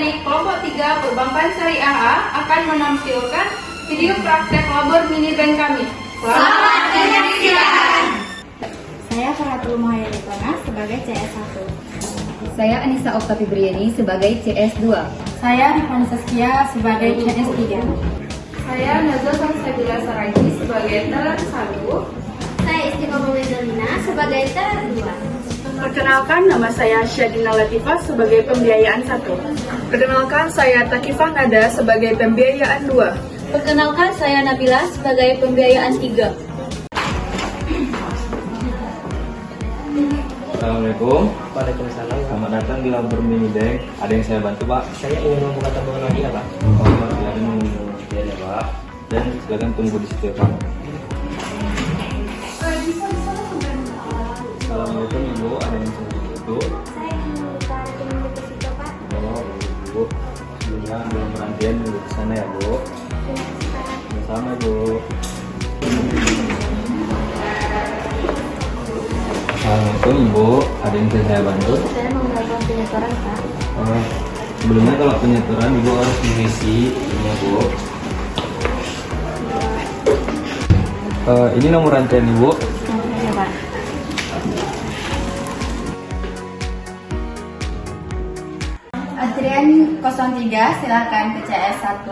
Teknik kelompok 3 Perbankan Syariah A akan menampilkan video praktek labor mini bank kami. Selamat menyaksikan. Saya Faratul Muhayyaditona sebagai CS1. Saya Anissa Oktavi Briani sebagai CS2. Saya Rifan Saskia sebagai CS3. Saya Nazwa Sabila Saraji sebagai teller 1. Saya Istiqomah Wendolina sebagai teller 2. Perkenalkan, nama saya Syadina Latifah sebagai pembiayaan 1. Perkenalkan, saya Takifah Nada sebagai pembiayaan 2. Perkenalkan, saya Nabila sebagai pembiayaan 3. Assalamualaikum. Waalaikumsalam. Selamat datang di Labor Mini Bank. Ada yang saya bantu, Pak? Saya ingin membuka tabungan lagi ya, Pak. Oh, silakan menunggu ya, Pak. Dan silakan tunggu di situ ya, Pak. Assalamualaikum, Ibu. Ada yang saya bantu? Saya ingin membuka rekening deposito, Pak. Oh, Ibu. Sebelumnya belum perhatian dulu ke sana ya, Bu. Sama-sama, Bu. Assalamualaikum, Ibu. Ada yang bisa saya bantu? Saya mau melakukan penyetoran, Pak. Oh, sebelumnya kalau penyetoran Ibu harus mengisi ini, Bu. Ini nomor rantaian Ibu. Ya, Pak. Antrian 03 silakan ke CS1.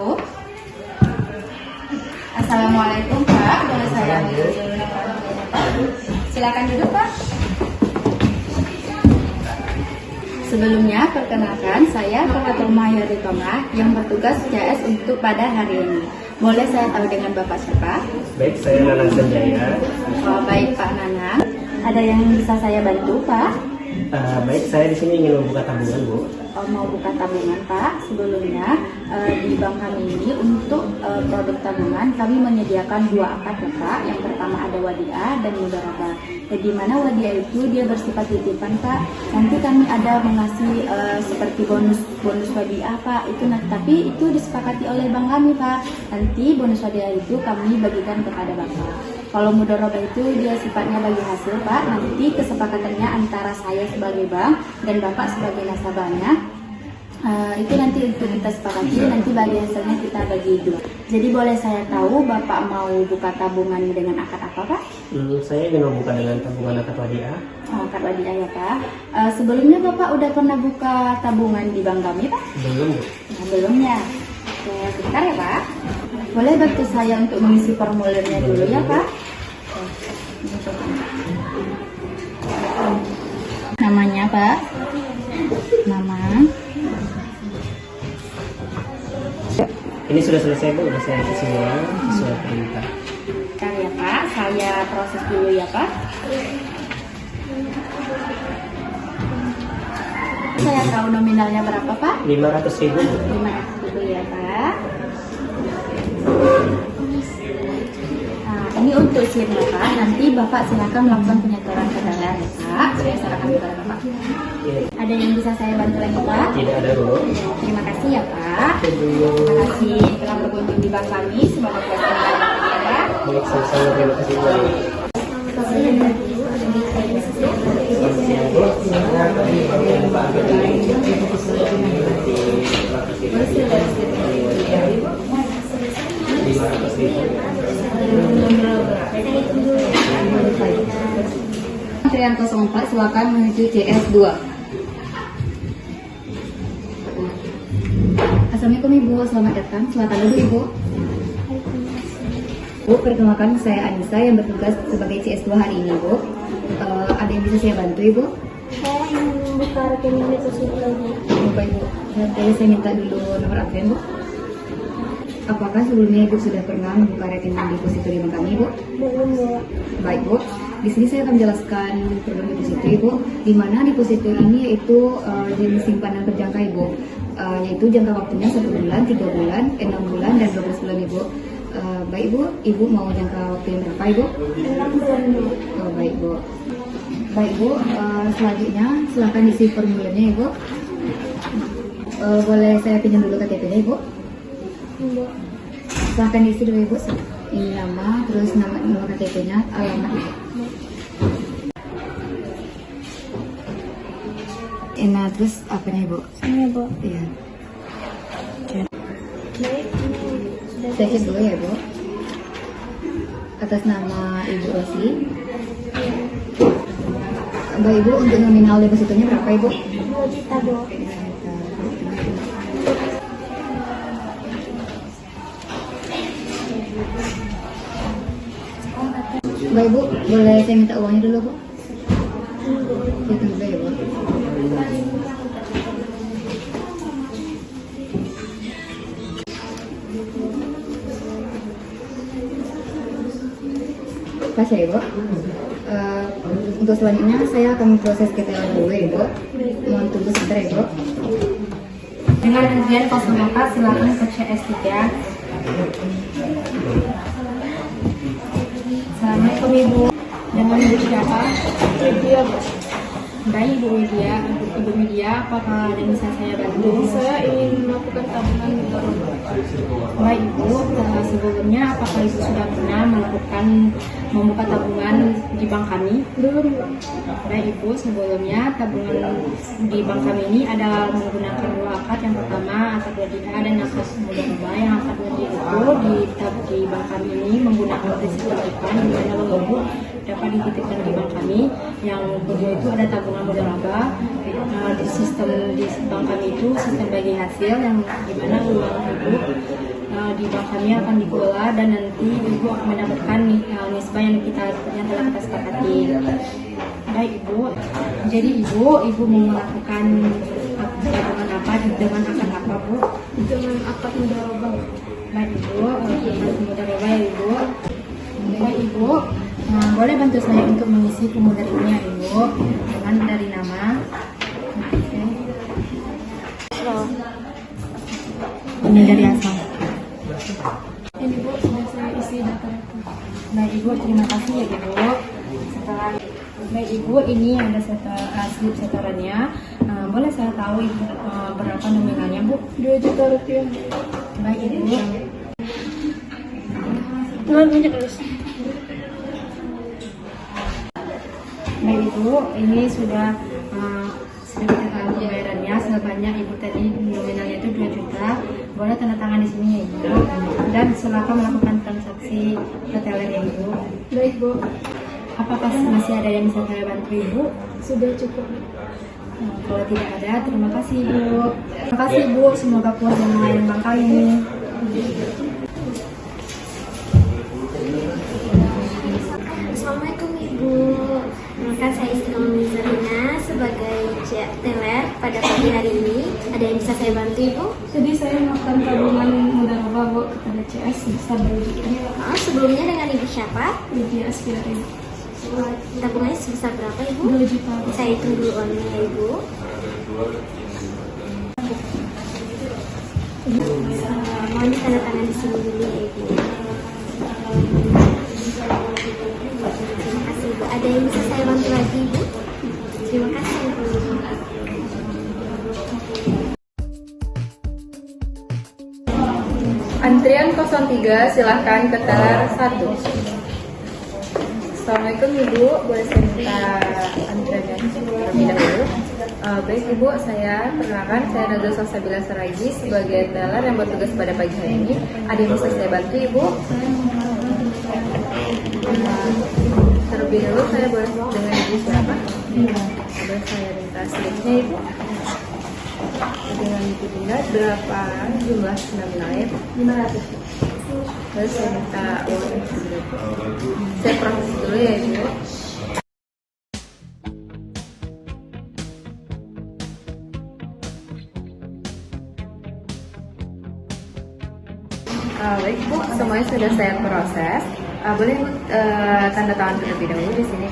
Assalamualaikum, Pak. Boleh saya ambil dulu nomor antriannya, Pak? Silakan duduk, Pak. Sebelumnya, perkenalkan saya Faratul Muhayyaditona yang bertugas CS untuk pada hari ini. Boleh saya tahu dengan Bapak siapa? Baik, saya Nanang Sanjaya. Oh, baik, Pak Nanang. Ada yang bisa saya bantu, Pak? Baik, saya di sini ingin membuka tabungan, Bu. Mau buka tabungan, Pak. Sebelumnya di bank kami ini untuk produk tabungan kami menyediakan 2 akad ya, Pak. Yang pertama ada wadiah dan mudharabah. Di mana wadiah itu dia bersifat titipan, Pak. Nanti kami ada mengasih seperti bonus wadiah, Pak. Itu tapi itu disepakati oleh bank kami, Pak. Nanti bonus wadiah itu kami bagikan kepada Bapak. Kalau mudharabah itu dia sifatnya bagi hasil, Pak. Nanti kesepakatannya antara saya sebagai bank dan Bapak sebagai nasabahnya. Itu nanti untuk kita sepakati, nanti bagi hasilnya kita bagi 2. Jadi boleh saya tahu Bapak mau buka tabungan dengan akad apa, Pak? Saya ingin membuka dengan tabungan akad wadiah. Akad wadiah ya, Pak. Sebelumnya Bapak udah pernah buka tabungan di bank kami, Pak? Belum, Bu. Belum ya. Oke, sebentar ya, Pak. Boleh bantu saya untuk mengisi formulirnya dulu ya, Pak? Namanya, Pak? Nama? Ini sudah selesai, Bu. Sudah saya isi semua sesuai perintah. Bentar ya, Pak. Saya proses dulu ya, Pak. Saya tahu nominalnya berapa, Pak? 500.000, Bu. 500.000 ya, Pak. Nah, ini untuk SIM-nya, Pak. Nanti Bapak silakan melakukan penyetoran ke dalam ya, Pak. Saya serahkan kepada Bapak. Ada yang bisa saya bantu lagi, Pak? Tidak ada, Bu. Terima kasih ya, Pak. Terima kasih telah berkunjung di bank kami. Semoga berhasil ya, Pak. Baik, sama-sama. Terima kasih, Bu. Antrian 04 silakan menuju CS2. Assalamualaikum, Ibu, selamat datang. Silakan dulu, Ibu. Bu, perkenalkan saya Anissa yang bertugas sebagai CS2 hari ini, Bu. Ada yang bisa saya bantu, Ibu? Saya ingin membuka rekening deposito lagi. Baik, Bu. Boleh saya minta dulu nomor antrian, Bu? Apakah sebelumnya Ibu sudah pernah membuka rekening deposito di bank kami, Bu? Belum, Bu. Baik, Bu. Di sini saya akan menjelaskan program deposito, Ibu. Di mana deposito ini yaitu jenis simpanan berjangka, Ibu. Yaitu jangka waktunya 1 bulan, 3 bulan, 6 bulan, dan 12 bulan, Ibu. Baik, Bu. Ibu mau jangka waktu yang berapa, Ibu? 6 bulan, Bu. Oh, baik, Bu. Baik, Bu. Selanjutnya silakan isi formulirnya, Ibu. Boleh saya pinjam dulu KTP-nya, Ibu? Bu. Silahkan diisi dulu, Ibu. Ini nama, terus nama KTP-nya, alamat. Nah, terus apanya, Ibu? Ini, Bu. Iya. Baik, ini sudah Saya cek dulu ya, Bu. Atas nama Ibu Rosi. Bapak Ibu, untuk nominal depositonya berapa, Ibu? 2 juta, Bu. Bapak Ibu, boleh saya minta uangnya dulu, Bu? Hitung dulu ya, Bu. Pas ya, Ibu. Untuk selanjutnya saya akan proses KTL dulu ya, Ibu. Mohon tunggu sebentar ya, Bu. Dengan ujian 04 silakan ke CS3. Assalamualaikum Ibu. Dengan Ibu siapa? Widya, Bu. Baik Ibu Widya. Untuk Ibu Widya, apakah ada yang bisa saya bantu? Saya ingin melakukan tabungan mudharabah. Baik Ibu, sebelumnya apakah Ibu sudah pernah melakukan membuka tabungan di bank kami? Belum, Bu. Baik Ibu, sebelumnya tabungan di bank kami ini adalah menggunakan dua akad. Yang pertama akad wadiah dan akad mudharabah. Yang akad wadiah itu di bank kami ini menggunakan prinsip titipan di mana uang Ibu dapat dititipkan di bank kami. Yang kedua itu ada tabungan mudharabah. Di sistem di bank kami itu sistem bagi hasil yang dimana uang Ibu di bank kami akan dikelola dan nanti Ibu akan mendapatkan nisbah yang telah kita sepakati. Baik Ibu, jadi Ibu mau melakukan tabungan apa dengan akad apa Bu? Dengan akad mudharabah. Baik Ibu, akad mudharabah ya Ibu. Baik Ibu, boleh bantu saya untuk mengisi formulir ini ya Ibu dengan dari nama. Ini dari asal. Ini, Bu, sudah saya isi data itu. Baik Ibu, terima kasih ya Ibu. Setelah baik Ibu, ini ada slip setorannya. Boleh saya tahu Ibu berapa nominalnya Bu? 2 juta rupiah. Baik Ibu. Tuhan banyak terus. Baik Ibu, ini sudah kita tahu pembayarannya sebanyak Ibu tadi nominalnya itu 2 juta. Boleh tanda tangan di sini ya Ibu. Dan silakan melakukan transaksi teller ya Ibu. Baik, Bu. Apakah masih ada yang bisa saya bantu Ibu? Sudah cukup. Kalau tidak ada, terima kasih Ibu. Terima kasih Ibu, semoga puas dan melayani bank kami. Assalamualaikum Ibu. Maka saya Istiqomah Zarina sebagai teller pada pagi hari ini. Ada yang bisa saya bantu Ibu? Jadi saya melakukan tabungan mudharabah, Bu, kepada CS sebesar 2 juta. Sebelumnya dengan Ibu siapa? Widya Aspiari. Tabungannya sebesar berapa Ibu? 2 juta. Saya hitung dulu uangnya ya Ibu. Mohon ditandatangan di sini dulu ya Ibu. Terima kasih Ibu. Ada yang bisa saya bantu lagi Ibu? Terima kasih Ibu. Antrian 03, silahkan ke teller 1. Assalamualaikum Ibu, boleh saya minta antriannya terlebih dahulu? Baik Ibu, saya perkenalkan, saya Nagel Salsabila Saragi sebagai teller yang bertugas pada pagi hari ini. Ada yang bisa saya bantu Ibu? Terlebih dahulu saya boleh dengan Ibu siapa? Boleh saya minta slipnya Ibu? Dengan Ibu tinggal berapa jumlah nominalnya? 500. Lalu saya minta uangnya dulu. Saya proses dulu ya Ibu. Baik Bu, semuanya sudah saya proses. Boleh Ibu tanda tangan terlebih dahulu di sini.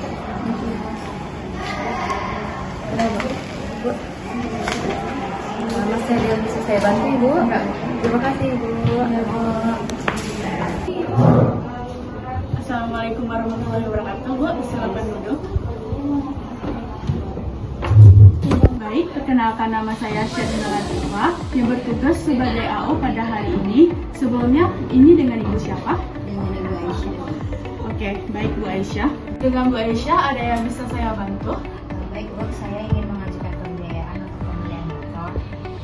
Bu. Masih ada yang bisa saya bantu Ibu? Terima kasih Ibu. Assalamualaikum warahmatullahi wabarakatuh. Bu, silakan duduk. Baik, perkenalkan nama saya Syadina Latifah yang bertugas sebagai AO pada hari ini. Sebelumnya, ini dengan Ibu siapa? Dengan Ibu Aisyah. Oke, baik Bu Aisyah. Dengan Bu Aisyah, ada yang bisa saya bantu? Baik Bu, saya ingin mengajukan pembiayaan untuk pembelian motor.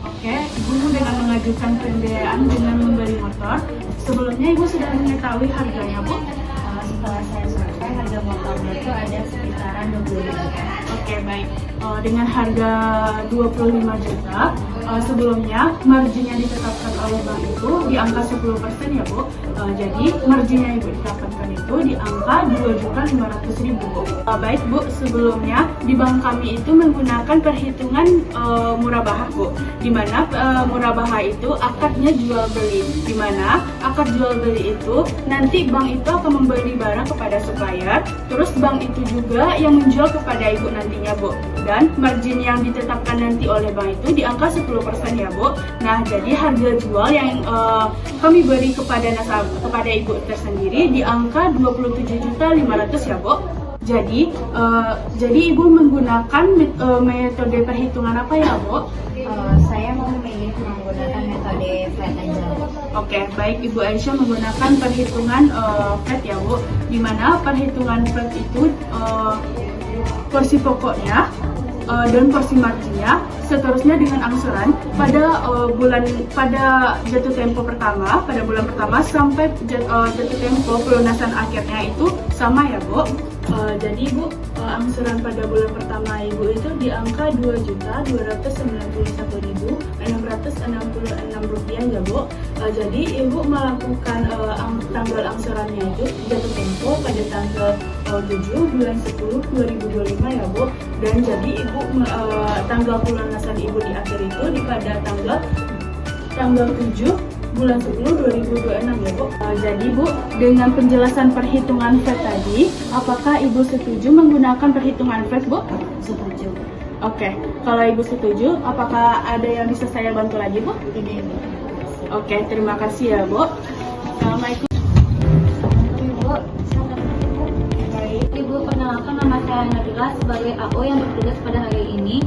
Oke, Ibu dengan mengajukan mengajukan pembiayaan dengan membeli motor. Sebelumnya Ibu sudah mengetahui harganya, Bu? Setelah saya survei, harga motornya itu ada sekitaran 25 juta. Oke, baik. Dengan harga 25 juta, sebelumnya marginnya ditetapkan oleh bank itu di angka 10% ya, Bu. Jadi marginnya Ibu didapatkan itu di angka 2.500.000, Bu. Baik, Bu, sebelumnya di bank kami itu menggunakan perhitungan murabahah, Bu. Di mana murabahah itu akadnya jual beli. Di mana akad jual beli itu nanti bank itu akan membeli barang kepada supplier, terus bank itu juga yang menjual kepada Ibu nantinya, Bu. Dan margin yang ditetapkan nanti oleh bank itu di angka 10% ya, Bu. Nah, jadi harga jual yang kami beri kepada kepada Ibu tersendiri di angka 27.500.000 ya, Bu. Jadi Ibu menggunakan metode perhitungan apa ya, Bu? Saya mau memilih menggunakan metode flat aja. Oke, baik, Ibu Aisyah menggunakan perhitungan flat ya, Bu. Di mana perhitungan flat itu porsi pokoknya dan porsi marginnya seterusnya dengan angsuran pada jatuh tempo pertama, pada bulan pertama sampai jatuh tempo pelunasan akhirnya itu sama ya, Bu. Jadi Ibu, angsuran pada bulan pertama Ibu itu di angka Rp2.291.666 ya, Bu. Jadi Ibu melakukan tanggal angsurannya itu jatuh tempo pada tanggal 7 bulan 10 2025 ya, Bu. Dan jadi Ibu tanggal pelunasan Ibu di akhir itu pada tanggal 7 bulan 10 2026 ya, Bu. Jadi Bu, dengan penjelasan perhitungan flat tadi, apakah Ibu setuju menggunakan perhitungan flat, Bu? Setuju. Oke, kalau Ibu setuju, apakah ada yang bisa saya bantu lagi, Bu? Tidak, Ibu. Oke, terima kasih ya, Bu. Assalamualaikum. Ibu, baik. Ibu, perkenalkan nama saya Nabila sebagai AO yang bertugas pada hari ini.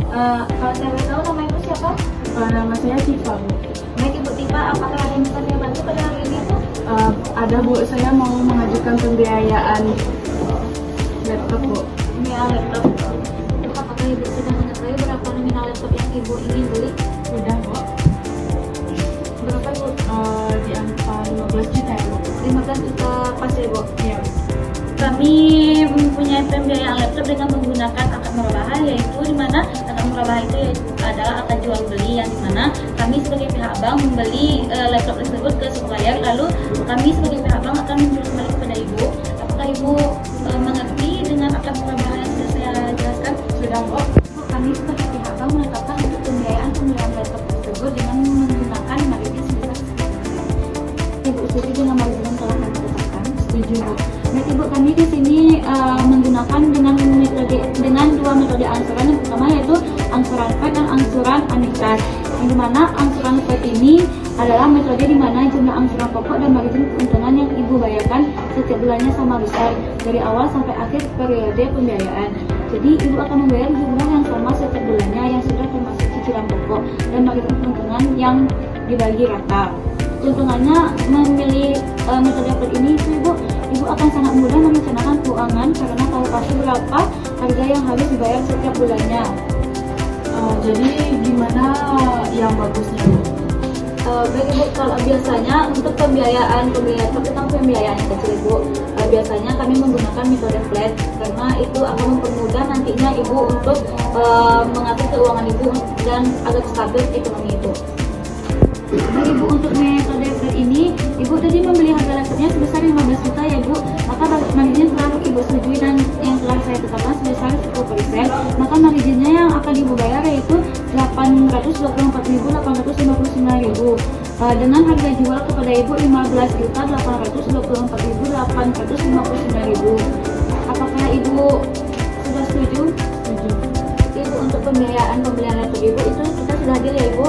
Kalau saya boleh tahu nama Ibu siapa? Nama saya Tifa, Bu. Baik, Ibu Tifa, apakah ada yang bisa saya bantu pada hari ini, Bu? Ada, Bu, saya mau mengajukan pembiayaan laptop, Bu. Nominal laptop. Apakah Ibu sudah mengetahui berapa nominal laptop yang Ibu ingin beli? Sudah, Bu. Berapa, Ibu? Di angka 15 juta ya, Bu. 15 juta pas ya, Bu? Iya. Kami mempunyai pembiayaan laptop dengan menggunakan akad murabahah, yaitu di mana akad murabahah itu adalah akad jual beli, yang dimana kami sebagai pihak bank membeli laptop tersebut ke supplier, lalu kami sebagai pihak bank akan menjual kembali kepada Ibu. Apakah Ibu mengerti dengan akad murabahah yang sudah saya jelaskan? Sudah, Bu. Kami sebagai pihak bank menetapkan untuk pembiayaan pembelian laptop tersebut dengan menggunakan margin sebesar 10%. Ibu setuju dengan margin yang telah kami tetapkan? Setuju, Bu. Baik, Ibu, kami di sini menggunakan dengan dua metode angsuran. Yang pertama yaitu angsuran flat dan angsuran anekdas. Yang dimana angsuran flat ini adalah metode di mana jumlah angsuran pokok dan margin keuntungan yang Ibu bayarkan setiap bulannya sama besar dari awal sampai akhir periode pembiayaan. Jadi Ibu akan membayar jumlah yang sama setiap bulannya yang sudah termasuk cicilan pokok dan margin keuntungan yang dibagi rata. Keuntungannya memilih metode flat ini itu Ibu akan sangat mudah merencanakan keuangan karena tahu pasti berapa harga yang harus dibayar setiap bulannya. Jadi gimana yang bagusnya, Bu? Baik, Ibu, kalau biasanya untuk pembiayaan tentang pembiayaan yang kecil, Ibu, biasanya kami menggunakan metode flat karena itu akan mempermudah nantinya Ibu untuk mengatur keuangan Ibu dan agar stabil ekonomi Ibu. Baik, Ibu, untuk metode flat ini Ibu tadi membeli harga laptopnya sebesar 15 juta ya, Bu. Maka margin telah Ibu setujui dan yang telah saya tetapkan sebesar 10%. Maka marginnya yang akan Ibu bayar yaitu 824.859.000. Dengan harga jual kepada Ibu 15.824.859.000. Apakah Ibu sudah setuju? Setuju. Ibu, untuk pembiayaan pembelian laptop Ibu itu kita sudah deal ya, Ibu.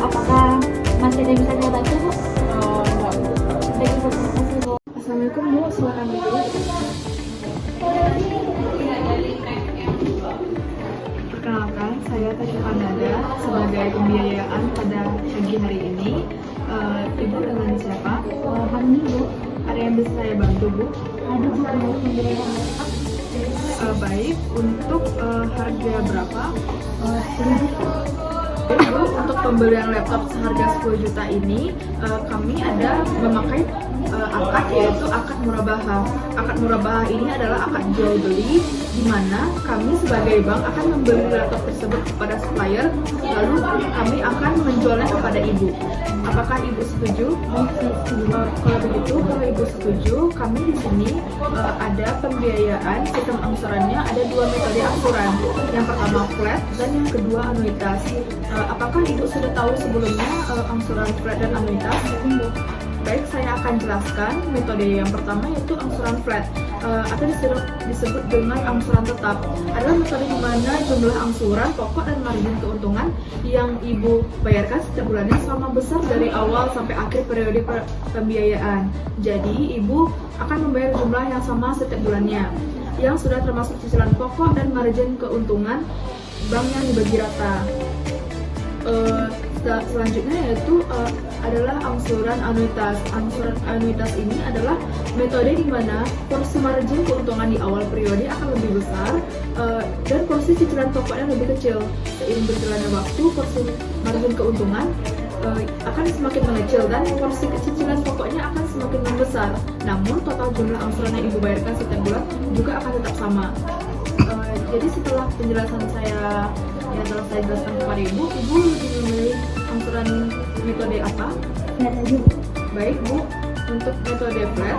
Apakah masih ada yang bisa saya bantu, Bu? Enggak, Bu. Baik, Ibu, terima kasih, Bu. Assalamualaikum, Bu. Silakan, Bu. Perkenalkan, saya Tasya Nada sebagai pembiayaan pada pagi hari ini. Ibu dengan siapa? Hari ini, Bu, Ada yang bisa saya bantu, Bu? ada Bu mau pembiayaan laptop Baik, untuk harga berapa? 10 juta. Ibu, untuk pembelian laptop seharga 10 juta ini kami ada memakai akad, yaitu akad murabahah. Akad murabahah ini adalah akad jual beli, di mana kami sebagai bank akan membeli laptop tersebut kepada supplier, lalu kami akan menjualnya kepada ibu. Apakah ibu setuju? Kalau begitu, kalau ibu setuju, kami di sini ada pembiayaan, sistem angsurannya ada 2 metode angsuran. Yang pertama flat dan yang kedua anuitas. Apakah ibu sudah tahu sebelumnya angsuran flat dan anuitas? Baik, saya akan jelaskan. Metode yang pertama yaitu angsuran flat atau disebut dengan angsuran tetap. Adalah metode di mana jumlah angsuran, pokok dan margin keuntungan yang ibu bayarkan setiap bulannya sama besar dari awal sampai akhir periode pembiayaan. Jadi ibu akan membayar jumlah yang sama setiap bulannya, yang sudah termasuk cicilan pokok dan margin keuntungan bank yang dibagi rata. Selanjutnya yaitu adalah angsuran anuitas. Angsuran anuitas ini adalah metode di mana porsi margin keuntungan di awal periode akan lebih besar dan porsi cicilan pokoknya lebih kecil. Seiring berjalannya waktu, porsi margin keuntungan akan semakin mengecil dan porsi cicilan pokoknya akan semakin membesar. Namun total jumlah angsuran yang ibu bayarkan setiap bulan juga akan tetap sama. Jadi setelah penjelasan saya yang telah saya jelaskan kepada ibu lebih memilih angsuran metode apa? Flat aja. Baik bu, untuk metode flat,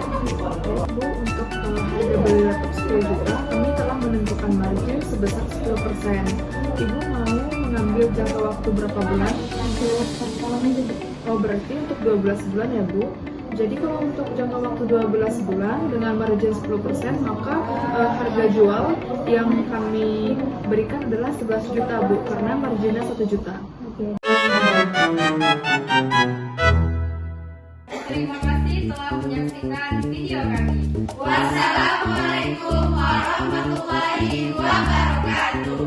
bu untuk harga beli laptop 10 juta, kami telah menentukan margin sebesar 10%. Ibu mau mengambil jangka waktu berapa bulan? Oh, berarti untuk 12 bulan ya bu. Jadi kalau untuk jangka waktu 12 bulan dengan margin 10%, maka harga jual yang kami berikan adalah 11 juta bu, karena marginnya 1 juta. Terima kasih telah menyaksikan video kami. Wassalamualaikum warahmatullahi wabarakatuh.